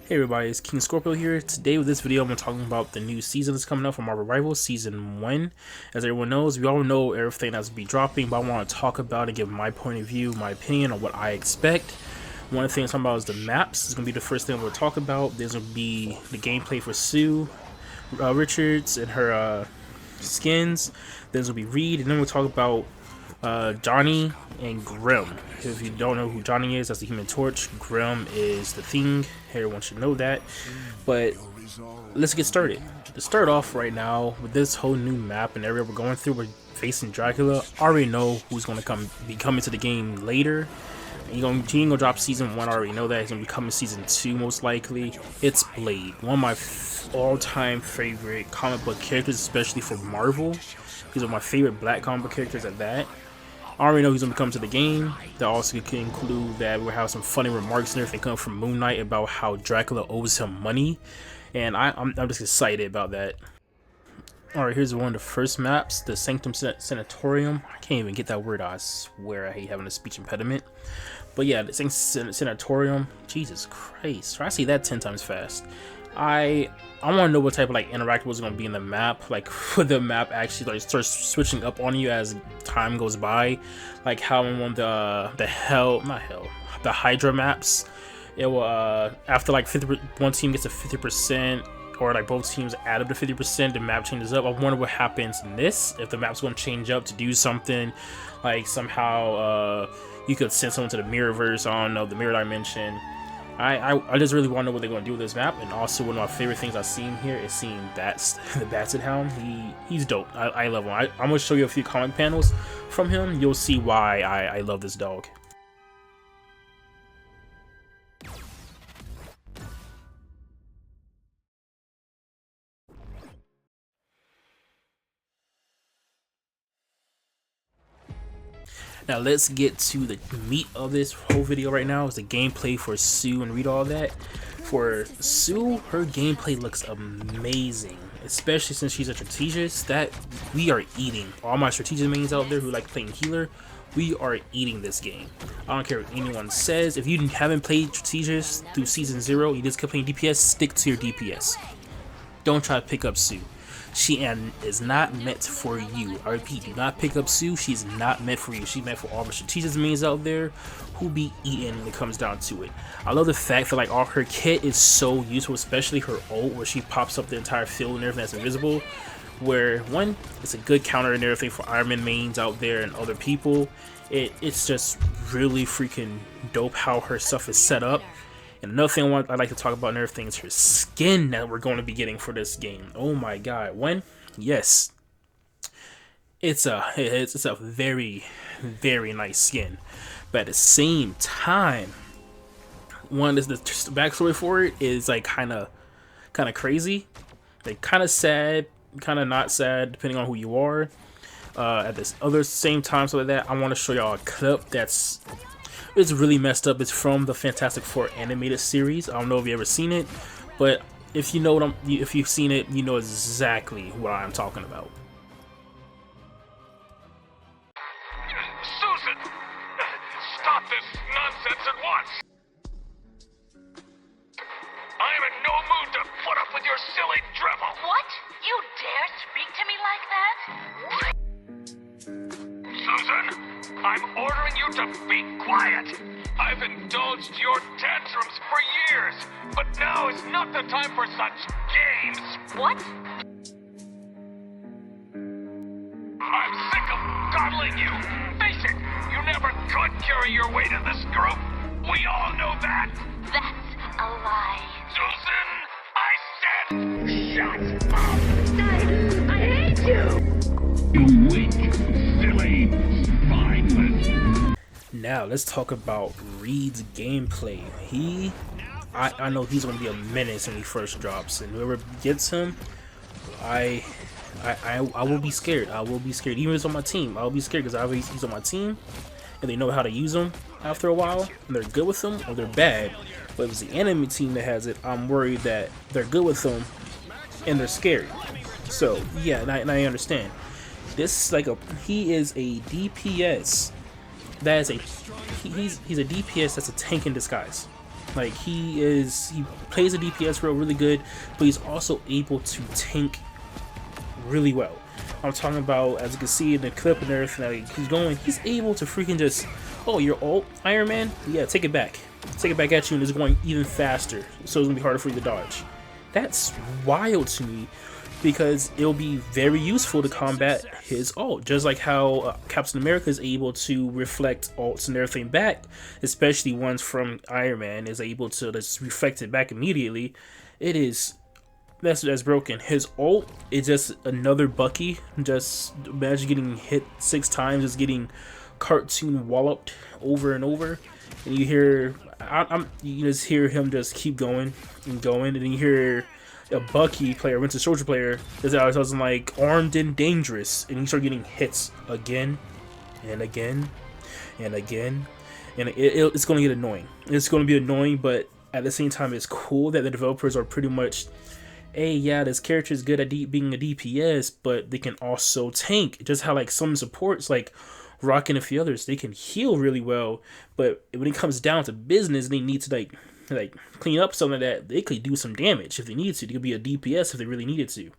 Hey everybody, it's King Scorpio here. Today with this video I'm talking about the new season that's coming out for Marvel Rivals Season 1. As everyone knows, we all know everything that's be dropping, but I want to talk about and give my point of view, my opinion on what I expect. One of the things I'm talking about is the maps. It's going to be the first thing we'll talk about. There's going to be the gameplay for Sue Richards and her skins. There's going to be Reed, and then we'll talk about Johnny and Grim. If you don't know who Johnny is, that's the Human Torch. Grim is the Thing. Everyone should know that. But let's get started. To start off right now with this whole new map and area we're going through, we're facing Dracula. I already know who's going to be coming to the game later. He ain't gonna drop season 1. I already know that. He's gonna be coming season 2 most likely. It's Blade, one of my all-time favorite comic book characters, especially for Marvel. He's one of my favorite black comic book characters at that. I already know he's gonna come to the game. That also can include that we'll have some funny remarks and everything come from Moon Knight about how Dracula owes him money, and I'm just excited about that. Alright, here's one of the first maps, the Sanctum Sanatorium. I can't even get that word out. I swear I hate having a speech impediment. But yeah, the Sanatorium. Jesus Christ, try to say that 10 times fast. I want to know what type of interactables is going to be in the map, for the map actually starts switching up on you as time goes by, like how in one of the Hydra maps, it will after one team gets a 50%, or both teams add up to 50%, the map changes up. I wonder what happens in this, if the map's going to change up to do something, somehow you could send someone to the Mirrorverse, I don't know, the Mirror Dimension. I just really want to know what they're going to do with this map. And also one of my favorite things I've seen here is seeing the Basset Hound. He's dope. I love him. I'm going to show you a few comic panels from him. You'll see why I love this dog. Now let's get to the meat of this whole video right now. Is the gameplay for Sue, and read all that. For Sue, her gameplay looks amazing, especially since she's a strategist. That we are eating. All my strategist mains out there who like playing healer, we are eating this game. I don't care what anyone says. If you haven't played strategist through season 0, you just keep playing DPS, stick to your DPS. Don't try to pick up Sue. She is not meant for you. I repeat, do not pick up Sue. She's not meant for you. She's meant for all the strategic mains out there who be eating when it comes down to it. I love the fact that all her kit is so useful, especially her ult where she pops up the entire field and everything that's invisible. Where one, it's a good counter and everything for Iron Man mains out there and other people. It's just really freaking dope how her stuff is set up. And another thing I'd like to talk about and everything is her skin that we're going to be getting for this game. Oh my god. Yes, it's a very, very nice skin. But at the same time, the backstory for it is kind of crazy. Kind of sad, kind of not sad, depending on who you are. At this other same time, so that I want to show y'all a clip that's... It's really messed up. It's from the Fantastic Four animated series. I don't know if you've ever seen it, but if you know if you've seen it, you know exactly what I'm talking about. Susan, stop this nonsense at once. I am in no mood to put up with your silly drivel. What? You dare speak to me like that? Susan, I'm ordering you to be quiet. I've indulged your tantrums for years, but now is not the time for such games. What? I'm sick of coddling you. Face it, you never could carry your weight in this group. We all know that. That's a lie. Susan, I said, shut up. I hate you. You weak, silly, mindless. Now let's talk about Reed's gameplay. I know he's gonna be a menace when he first drops, and whoever gets him, I will be scared. I will be scared. Even if it's on my team, I'll be scared because he's on my team, and they know how to use him after a while, and they're good with him or they're bad. But if it's the enemy team that has it, I'm worried that they're good with him and they're scary. So yeah, and I understand. This is he is a DPS. That is he's a DPS that's a tank in disguise. Like he plays the DPS role really good, but he's also able to tank really well. I'm talking about, as you can see in the clip and everything, like he's able to freaking just, oh, your ult, Iron Man? Yeah, take it back. Take it back at you, and it's going even faster, so it's gonna be harder for you to dodge. That's wild to me, because it'll be very useful to combat his ult, just like how Captain America is able to reflect ults and everything back, especially ones from Iron Man is able to just reflect it back immediately. It is that's broken. His ult is just another Bucky. Just imagine getting hit 6 times, just getting cartoon walloped over and over, and you hear you just hear him just keep going and going, and then you hear a Bucky player, Winter Soldier player, is out something like armed and dangerous, and you start getting hits again and again and again, and it's going to get annoying. It's going to be annoying, but at the same time, it's cool that the developers are pretty much, hey, yeah, this character is good at being a DPS, but they can also tank. Just how like some supports, like Rock and a few others, they can heal really well, but when it comes down to business, they need to like clean up some of that. They could do some damage if they need to. They could be a DPS if they really needed to.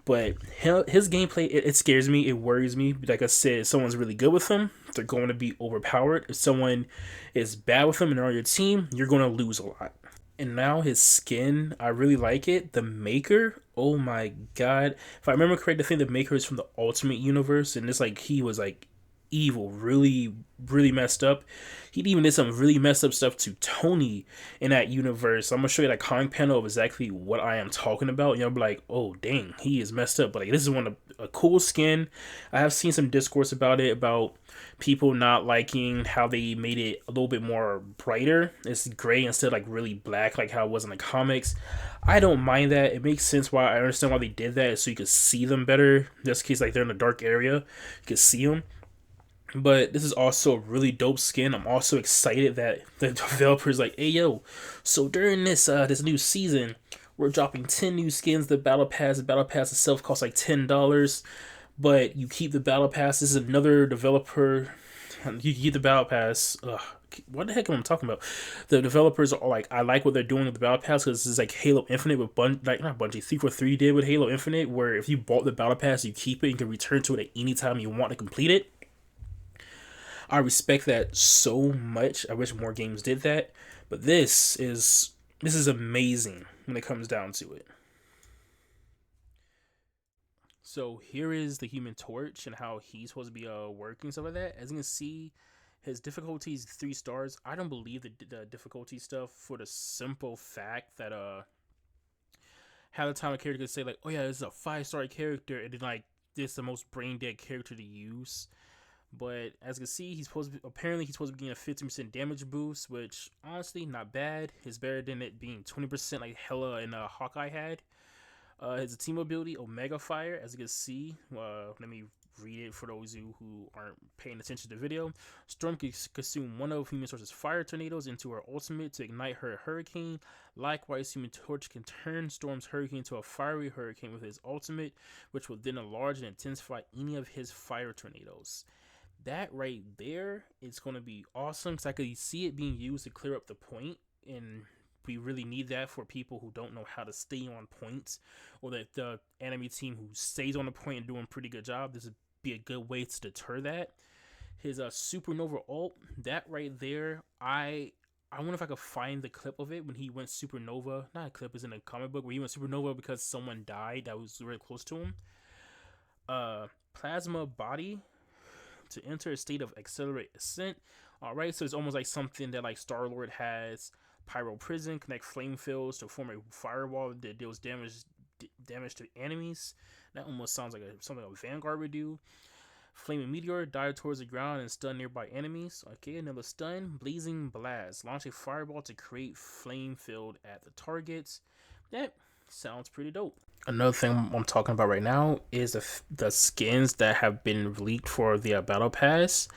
But his gameplay, it scares me. It worries me. Like I said, if someone's really good with him, they're going to be overpowered. If someone is bad with him and they're on your team, you're going to lose a lot. And now his skin, I really like it. The Maker, oh my god. If I remember correctly, I think the Maker is from the Ultimate Universe, and it's like he was like evil, really, really messed up. He even did some really messed up stuff to Tony in that universe. I'm gonna show you that comic panel of exactly what I am talking about. And you'll be like, oh dang, he is messed up. But like, this is one of a cool skin. I have seen some discourse about it, about people not liking how they made it a little bit more brighter. It's gray instead of like really black, like how it was in the comics. I don't mind that. It makes sense why. I understand why they did that, so you could see them better. Just in case like they're in a dark area, you could see them. But this is also a really dope skin. I'm also excited that the developer's like, hey yo, so during this new season, we're dropping 10 new skins. The battle pass itself costs like $10, but you keep the battle pass. This is another developer. You keep the battle pass. Ugh, what the heck am I talking about? The developers are like, I like what they're doing with the battle pass, because this is like Halo Infinite with like not Bungie, 343 did with Halo Infinite, where if you bought the battle pass, you keep it. You can return to it at any time you want to complete it. I respect that so much. I wish more games did that. But this is amazing when it comes down to it. So here is the Human Torch and how he's supposed to be working, stuff like that. As you can see, his difficulty is 3 stars. I don't believe the difficulty stuff, for the simple fact that half the time a character could say like, oh yeah, this is a 5-star character, and then like this is the most brain dead character to use. But as you can see, he's supposed to be getting a 50% damage boost, which honestly not bad. It's better than it being 20% like Hela and Hawkeye had. His team ability, Omega Fire, as you can see. Let me read it for those of you who aren't paying attention to the video. Storm can consume one of Human Torch's fire tornadoes into her ultimate to ignite her hurricane. Likewise, Human Torch can turn Storm's hurricane into a fiery hurricane with his ultimate, which will then enlarge and intensify any of his fire tornadoes. That right there is going to be awesome, because I could see it being used to clear up the point, and we really need that for people who don't know how to stay on point, or that the enemy team who stays on the point and doing a pretty good job. This would be a good way to deter that. His supernova ult, that right there, I wonder if I could find the clip of it when he went supernova. Not a clip, is in a comic book where he went supernova because someone died that was really close to him. Plasma body, to enter a state of accelerate ascent. Alright, so it's almost like something that like Star-Lord has. Pyro Prison, connect flame fields to form a firewall that deals damage to enemies. That almost sounds like something a Vanguard would do. Flaming Meteor, dive towards the ground and stun nearby enemies. Okay, another stun. Blazing Blast, launch a fireball to create flame field at the targets. That sounds pretty dope. Another thing I'm talking about right now is the skins that have been leaked for the Battle Pass.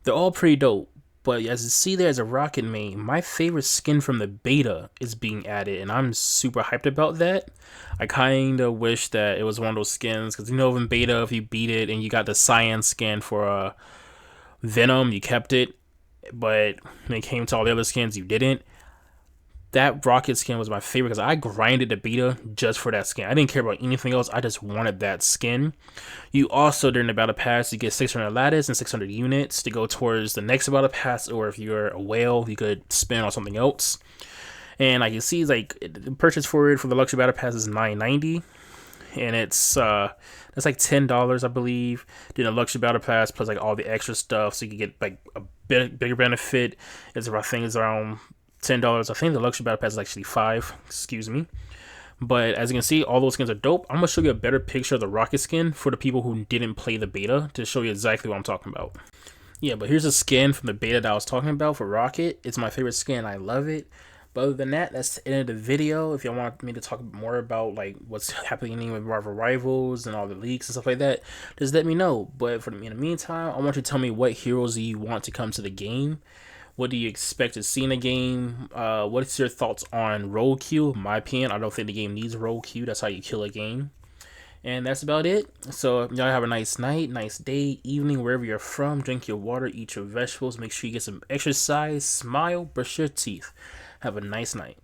They're all pretty dope, but as you see there as a Rocket main, my favorite skin from the beta is being added, and I'm super hyped about that. I kind of wish that it was one of those skins, because you know in beta, if you beat it and you got the Cyan skin for Venom, you kept it, but when it came to all the other skins, you didn't. that Rocket skin was my favorite because I grinded the beta just for that skin. I didn't care about anything else. I just wanted that skin. You also, during the battle pass, you get 600 lattice and 600 units to go towards the next battle pass, or if you're a whale, you could spend on something else. And like you see, like the purchase for it for the luxury battle pass is $9.90, and it's that's like $10, I believe. Then the luxury battle pass plus like all the extra stuff, so you can get like a bigger benefit. It's I think it's around $10. I think the luxury battle pass is actually $5. Excuse me. But as you can see, all those skins are dope. I'm gonna show you a better picture of the Rocket skin for the people who didn't play the beta to show you exactly what I'm talking about. Yeah, but here's a skin from the beta that I was talking about for Rocket. It's my favorite skin. I love it. But other than that, that's the end of the video. If y'all want me to talk more about like what's happening with Marvel Rivals and all the leaks and stuff like that, just let me know. But in the meantime, I want you to tell me what heroes you want to come to the game. What do you expect to see in the game? What's your thoughts on roll queue? In my opinion, I don't think the game needs roll queue. That's how you kill a game. And that's about it. So y'all have a nice night, nice day, evening, wherever you're from. Drink your water, eat your vegetables. Make sure you get some exercise. Smile, brush your teeth. Have a nice night.